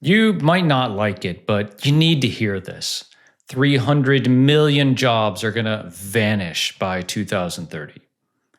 You might not like it, but you need to hear this. 300 million jobs are going to vanish by 2030.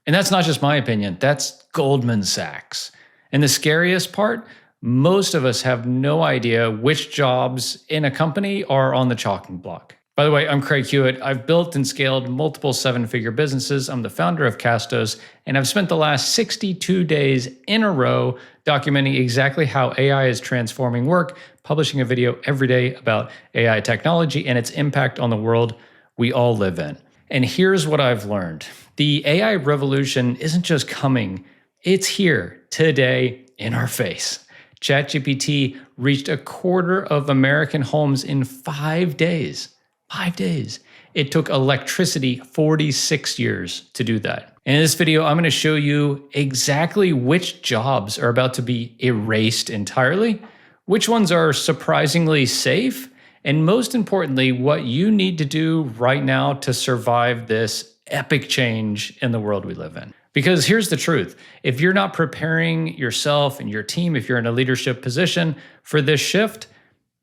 And that's not just my opinion, that's Goldman Sachs. And the scariest part, most of us have no idea which jobs in a company are on the chopping block. By the way, I'm Craig Hewitt. I've built and scaled multiple seven-figure businesses. I'm the founder of Castos, and I've spent the last 62 days in a row documenting exactly how AI is transforming work, publishing a video every day about AI technology and its impact on the world we all live in. And here's what I've learned. The AI revolution isn't just coming, it's here today in our face. ChatGPT reached a quarter of American homes in 5 days. 5 days. It took electricity 46 years to do that. In this video, I'm going to show you exactly which jobs are about to be erased entirely, which ones are surprisingly safe, and most importantly, what you need to do right now to survive this epic change in the world we live in. Because here's the truth. If you're not preparing yourself and your team, if you're in a leadership position for this shift,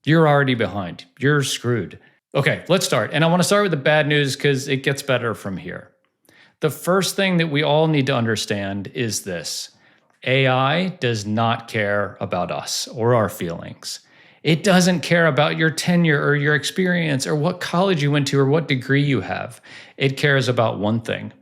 you're already behind. You're screwed. Okay, let's start. And I want to start with the bad news because it gets better from here. The first thing that we all need to understand is this. AI does not care about us or our feelings. It doesn't care about your tenure or your experience or what college you went to or what degree you have. It cares about one thing.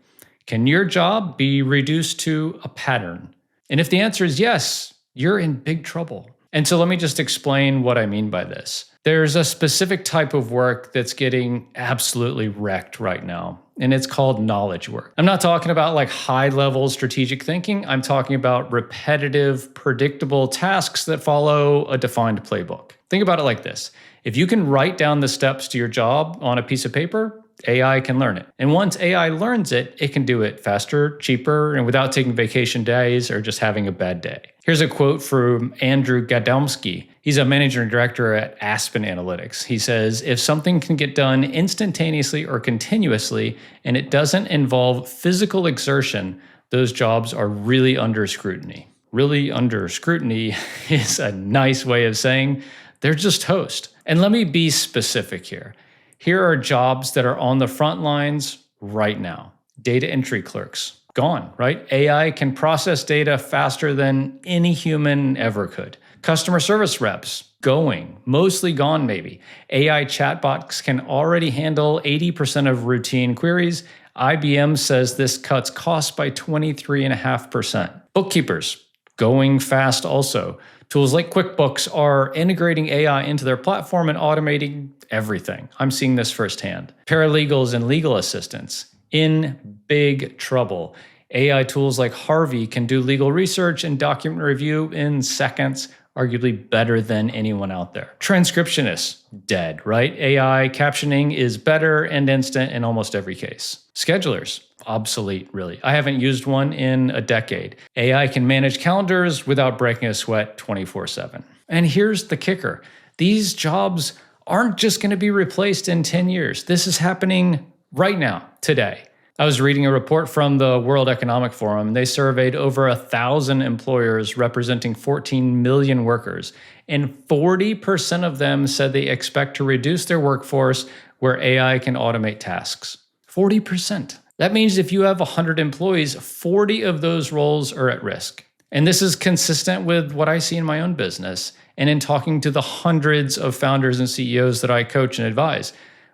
Can your job be reduced to a pattern? And if the answer is yes, you're in big trouble. And so let me just explain what I mean by this. There's a specific type of work that's getting absolutely wrecked right now, and it's called knowledge work. I'm not talking about like high-level strategic thinking. I'm talking about repetitive, predictable tasks that follow a defined playbook. Think about it like this. If you can write down the steps to your job on a piece of paper, AI can learn it. And once AI learns it, it can do it faster, cheaper, and without taking vacation days or just having a bad day. Here's a quote from Andrew Gadomski. He's a managing director at Aspen Analytics. He says, if something can get done instantaneously or continuously, and it doesn't involve physical exertion, those jobs are really under scrutiny. Really under scrutiny is a nice way of saying they're just toast. And let me be specific here. Here are jobs that are on the front lines right now. Data entry clerks, gone, right? AI can process data faster than any human ever could. Customer service reps, going, mostly gone maybe. AI chatbots can already handle 80% of routine queries. IBM says this cuts costs by 23.5%. Bookkeepers, going fast also. Tools like QuickBooks are integrating AI into their platform and automating everything. I'm seeing this firsthand. Paralegals and legal assistants, in big trouble. AI tools like Harvey can do legal research and document review in seconds, arguably better than anyone out there. Transcriptionists, dead, right? AI captioning is better and instant in almost every case. Schedulers, obsolete, really. I haven't used one in a decade. AI can manage calendars without breaking a sweat 24/7. And here's the kicker. These jobs aren't just going to be replaced in 10 years. This is happening right now, today. I was reading a report from the World Economic Forum. They surveyed over 1,000 employers representing 14 million workers, and 40% of them said they expect to reduce their workforce where AI can automate tasks. 40%. That means if you have 100 employees, 40 of those roles are at risk. And this is consistent with what I see in my own business and in talking to the hundreds of founders and CEOs that I coach and advise.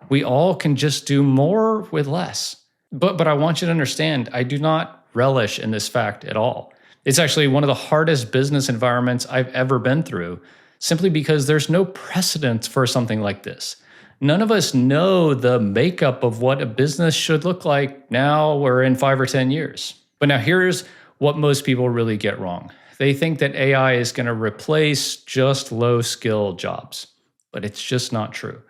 We all can just do more with less. But I want you to understand, I do not relish in this fact at all. It's actually one of the hardest business environments I've ever been through, simply because there's no precedent for something like this. None of us know the makeup of what a business should look like now or in 5 or 10 years. But now here's what most people really get wrong. They think that AI is going to replace just low-skill jobs, but it's just not true.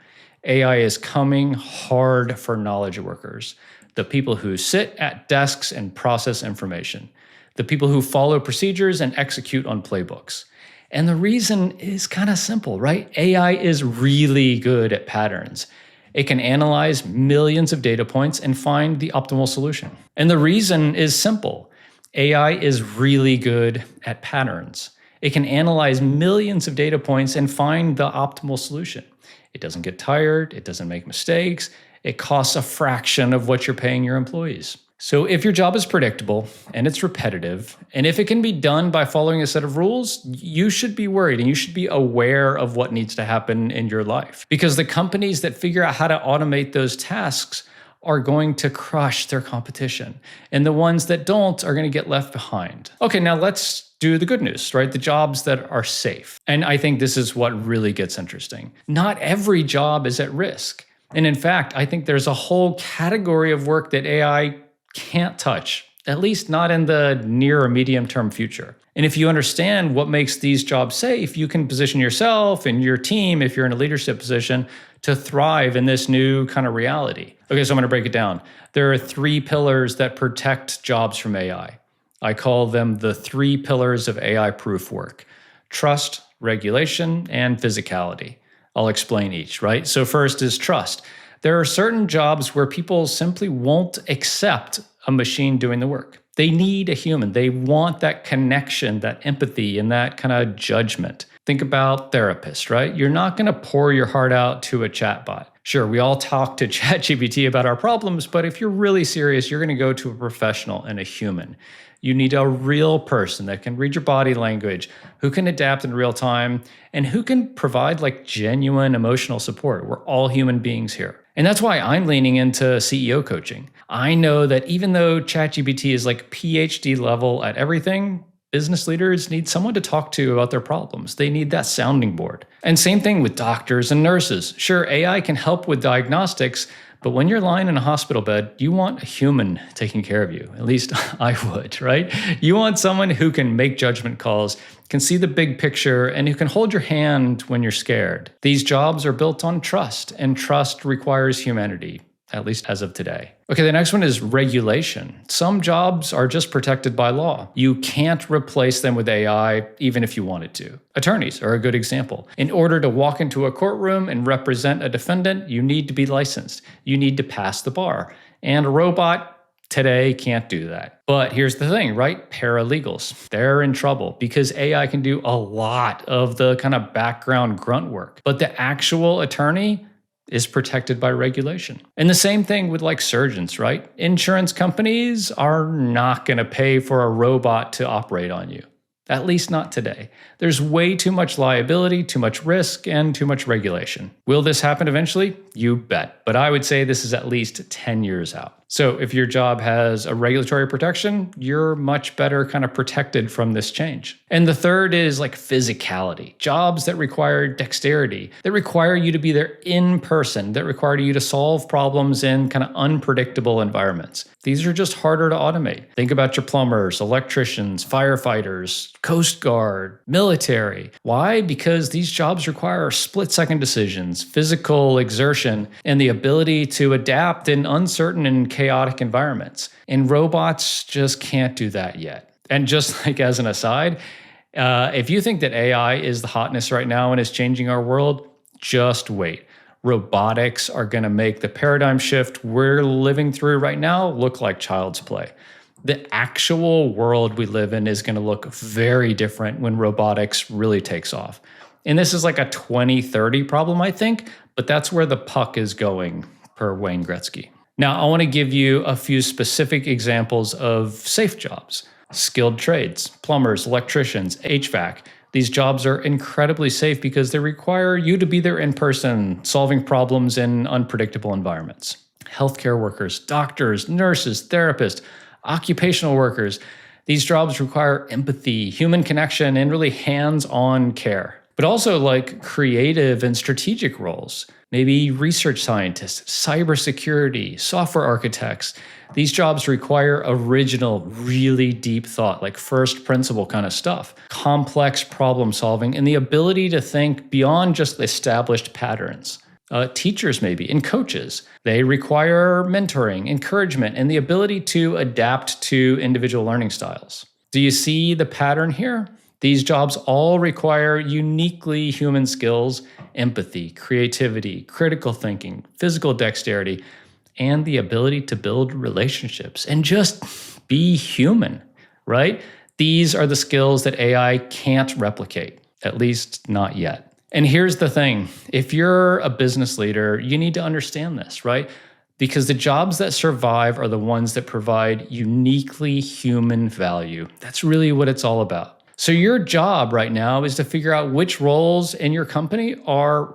AI is coming hard for knowledge workers, the people who sit at desks and process information, the people who follow procedures and execute on playbooks. And the reason is kind of simple, right? AI is really good at patterns. It can analyze millions of data points and find the optimal solution. And the reason is simple. AI is really good at patterns. It can analyze millions of data points and find the optimal solution. It doesn't get tired. It doesn't make mistakes. It costs a fraction of what you're paying your employees. So if your job is predictable and it's repetitive, and if it can be done by following a set of rules, you should be worried and you should be aware of what needs to happen in your life. Because the companies that figure out how to automate those tasks are going to crush their competition. And the ones that don't are going to get left behind. Okay, now let's do the good news, right? The jobs that are safe. And I think this is what really gets interesting. Not every job is at risk. And in fact, I think there's a whole category of work that AI can't touch, at least not in the near or medium term future. And if you understand what makes these jobs safe, you can position yourself and your team, if you're in a leadership position, to thrive in this new kind of reality. Okay, so I'm going to break it down. There are 3 pillars that protect jobs from AI. I call them the 3 pillars of AI-proof work: trust, regulation, and physicality. I'll explain each, right? So first is trust. There are certain jobs where people simply won't accept a machine doing the work. They need a human. They want that connection, that empathy, and that kind of judgment. Think about therapists, right? You're not going to pour your heart out to a chatbot. Sure, we all talk to ChatGPT about our problems, but if you're really serious, you're going to go to a professional and a human. You need a real person that can read your body language, who can adapt in real time, and who can provide like genuine emotional support. We're all human beings here. And that's why I'm leaning into CEO coaching. I know that even though ChatGPT is like PhD level at everything, business leaders need someone to talk to about their problems. They need that sounding board. And same thing with doctors and nurses. Sure, AI can help with diagnostics, but when you're lying in a hospital bed, you want a human taking care of you. At least I would, right? You want someone who can make judgment calls, can see the big picture, and who can hold your hand when you're scared. These jobs are built on trust, and trust requires humanity, at least as of today. Okay, the next one is regulation. Some jobs are just protected by law. You can't replace them with AI, even if you wanted to. Attorneys are a good example. In order to walk into a courtroom and represent a defendant, you need to be licensed. You need to pass the bar. And a robot today can't do that. But here's the thing, right? Paralegals, they're in trouble because AI can do a lot of the kind of background grunt work. But the actual attorney is protected by regulation. And the same thing with like surgeons, right? Insurance companies are not going to pay for a robot to operate on you. At least not today. There's way too much liability, too much risk, and too much regulation. Will this happen eventually? You bet. But I would say this is at least 10 years out. So if your job has a regulatory protection, you're much better kind of protected from this change. And the third is like physicality. Jobs that require dexterity, that require you to be there in person, that require you to solve problems in kind of unpredictable environments. These are just harder to automate. Think about your plumbers, electricians, firefighters, Coast Guard, military. Why? Because these jobs require split-second decisions, physical exertion, and the ability to adapt in uncertain and chaotic environments. And robots just can't do that yet. And just like as an aside, if you think that AI is the hotness right now and is changing our world, just wait. Robotics are going to make the paradigm shift we're living through right now look like child's play. The actual world we live in is going to look very different when robotics really takes off. And this is like a 2030 problem, I think, but that's where the puck is going, per Wayne Gretzky. Now, I want to give you a few specific examples of safe jobs. Skilled trades, plumbers, electricians, HVAC. These jobs are incredibly safe because they require you to be there in person, solving problems in unpredictable environments. Healthcare workers, doctors, nurses, therapists, occupational workers. These jobs require empathy, human connection, and really hands-on care. But also like creative and strategic roles, maybe research scientists, cybersecurity, software architects. These jobs require original, really deep thought, like first principle kind of stuff, complex problem solving, and the ability to think beyond just established patterns. Teachers maybe, and coaches. They require mentoring, encouragement, and the ability to adapt to individual learning styles. Do you see the pattern here? These jobs all require uniquely human skills, empathy, creativity, critical thinking, physical dexterity, and the ability to build relationships and just be human, right? These are the skills that AI can't replicate, at least not yet. And here's the thing. If you're a business leader, you need to understand this, right? Because the jobs that survive are the ones that provide uniquely human value. That's really what it's all about. So your job right now is to figure out which roles in your company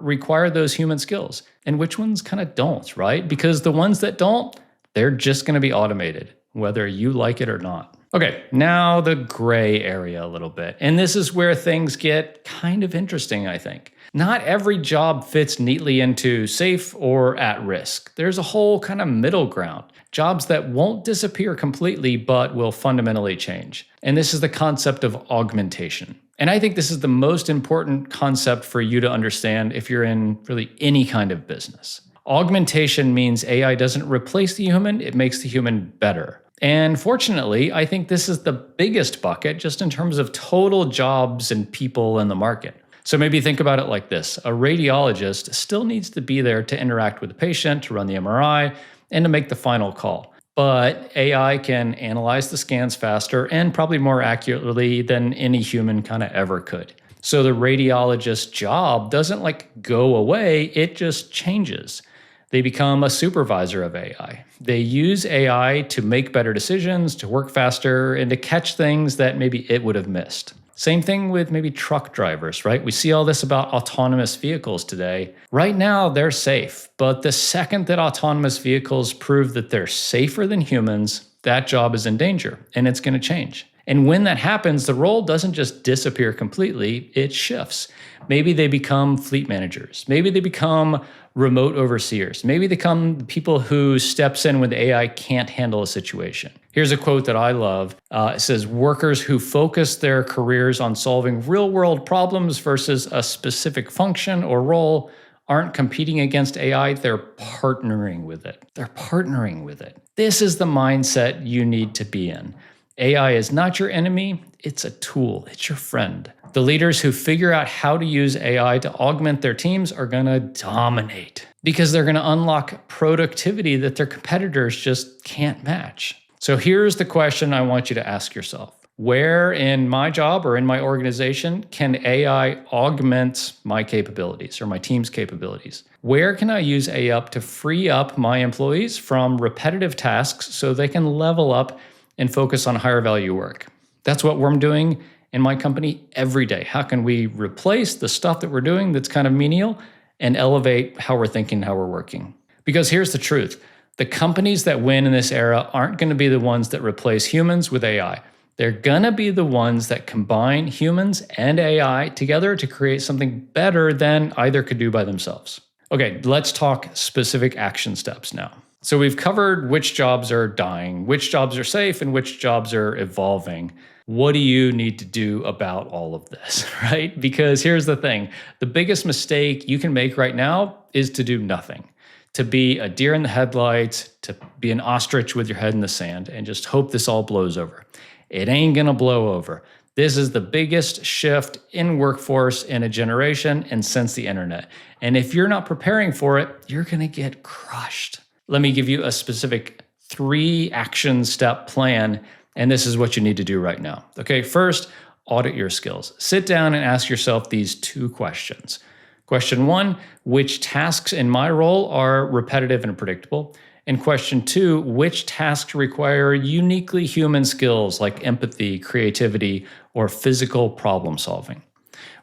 require those human skills and which ones kind of don't, right? Because the ones that don't, they're just going to be automated, whether you like it or not. Okay, now the gray area a little bit. And this is where things get kind of interesting, I think. Not every job fits neatly into safe or at risk. There's a whole kind of middle ground. Jobs that won't disappear completely, but will fundamentally change. And this is the concept of augmentation. And I think this is the most important concept for you to understand if you're in really any kind of business. Augmentation means AI doesn't replace the human, it makes the human better. And fortunately, I think this is the biggest bucket just in terms of total jobs and people in the market. So maybe think about it like this. A radiologist still needs to be there to interact with the patient, to run the MRI, and to make the final call. But AI can analyze the scans faster and probably more accurately than any human kind of ever could. So the radiologist's job doesn't go away, it just changes. They become a supervisor of AI. They use AI to make better decisions, to work faster, and to catch things that maybe it would have missed. Same thing with maybe truck drivers, right? We see all this about autonomous vehicles today. Right now, they're safe, but the second that autonomous vehicles prove that they're safer than humans, that job is in danger, and it's going to change. And when that happens, the role doesn't just disappear completely, it shifts. Maybe they become fleet managers. Maybe they become remote overseers. Maybe they become people who steps in when the AI can't handle a situation. Here's a quote that I love. It says, workers who focus their careers on solving real-world problems versus a specific function or role aren't competing against AI, they're partnering with it. They're partnering with it. This is the mindset you need to be in. AI is not your enemy, it's a tool, it's your friend. The leaders who figure out how to use AI to augment their teams are gonna dominate because they're gonna unlock productivity that their competitors just can't match. So here's the question I want you to ask yourself. Where in my job or in my organization can AI augment my capabilities or my team's capabilities? Where can I use AI to free up my employees from repetitive tasks so they can level up and focus on higher value work? That's what we're doing in my company every day. How can we replace the stuff that we're doing that's kind of menial and elevate how we're thinking, how we're working? Because here's the truth. The companies that win in this era aren't going to be the ones that replace humans with AI. They're going to be the ones that combine humans and AI together to create something better than either could do by themselves. Okay, let's talk specific action steps now. So we've covered which jobs are dying, which jobs are safe, and which jobs are evolving. What do you need to do about all of this, right? Because here's the thing. The biggest mistake you can make right now is to do nothing. To be a deer in the headlights, to be an ostrich with your head in the sand and just hope this all blows over. It ain't gonna blow over. This is the biggest shift in workforce in a generation and since the internet. And if you're not preparing for it, you're gonna get crushed. Let me give you a specific 3 action step plan, and this is what you need to do right now. Okay, first, audit your skills. Sit down and ask yourself these 2 questions. Question 1, which tasks in my role are repetitive and predictable? And question 2, which tasks require uniquely human skills like empathy, creativity, or physical problem solving?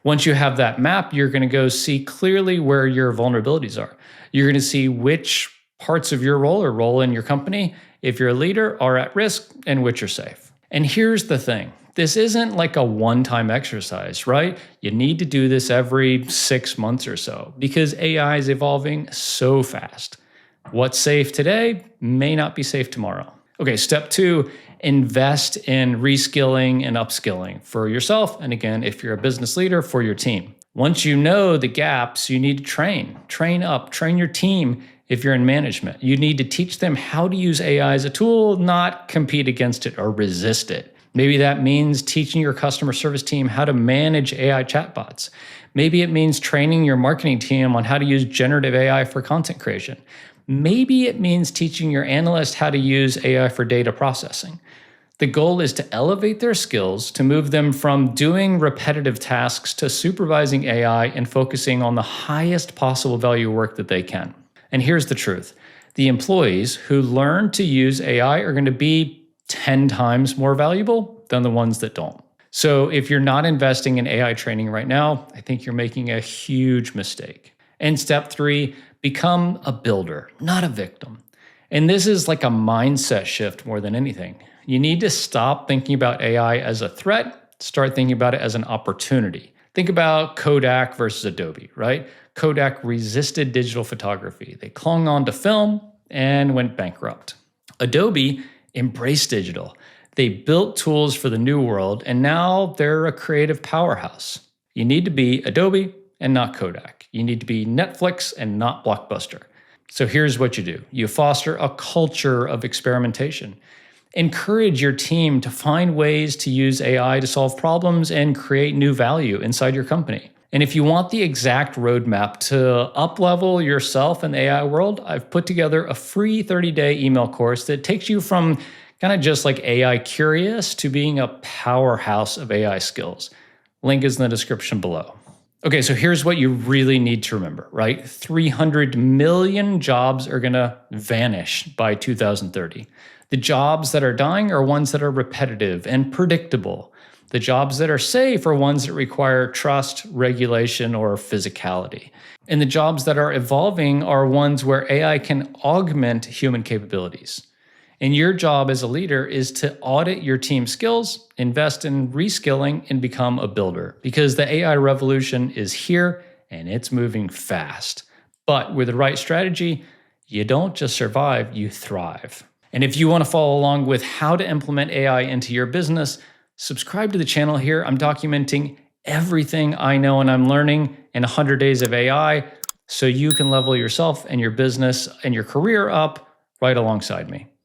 Once you have that map, you're going to go see clearly where your vulnerabilities are. You're going to see which parts of your role or role in your company, if you're a leader, are at risk and which are safe. And here's the thing. This isn't like a one-time exercise, right? You need to do this every 6 months or so because AI is evolving so fast. What's safe today may not be safe tomorrow. Okay, step 2, invest in reskilling and upskilling for yourself. And again, if you're a business leader, for your team. Once you know the gaps, you need to train up, train your team. If you're in management, you need to teach them how to use AI as a tool, not compete against it or resist it. Maybe that means teaching your customer service team how to manage AI chatbots. Maybe it means training your marketing team on how to use generative AI for content creation. Maybe it means teaching your analyst how to use AI for data processing. The goal is to elevate their skills, to move them from doing repetitive tasks to supervising AI and focusing on the highest possible value work that they can. And here's the truth. The employees who learn to use AI are going to be 10 times more valuable than the ones that don't. So if you're not investing in AI training right now, I think you're making a huge mistake. And step 3, become a builder, not a victim. And this is like a mindset shift more than anything. You need to stop thinking about AI as a threat, start thinking about it as an opportunity. Think about Kodak versus Adobe, right? Kodak resisted digital photography. They clung on to film and went bankrupt. Adobe embraced digital. They built tools for the new world, and now they're a creative powerhouse. You need to be Adobe and not Kodak. You need to be Netflix and not Blockbuster. So here's what you do. You foster a culture of experimentation. Encourage your team to find ways to use AI to solve problems and create new value inside your company. And if you want the exact roadmap to up-level yourself in the AI world, I've put together a free 30-day email course that takes you from kind of just like AI curious to being a powerhouse of AI skills. Link is in the description below. Okay, so here's what you really need to remember, right? 300 million jobs are gonna vanish by 2030. The jobs that are dying are ones that are repetitive and predictable. The jobs that are safe are ones that require trust, regulation, or physicality. And the jobs that are evolving are ones where AI can augment human capabilities. And your job as a leader is to audit your team's skills, invest in reskilling, and become a builder. Because the AI revolution is here and it's moving fast. But with the right strategy, you don't just survive, you thrive. And if you want to follow along with how to implement AI into your business, subscribe to the channel here. I'm documenting everything I know and I'm learning in 100 days of AI so you can level yourself and your business and your career up right alongside me.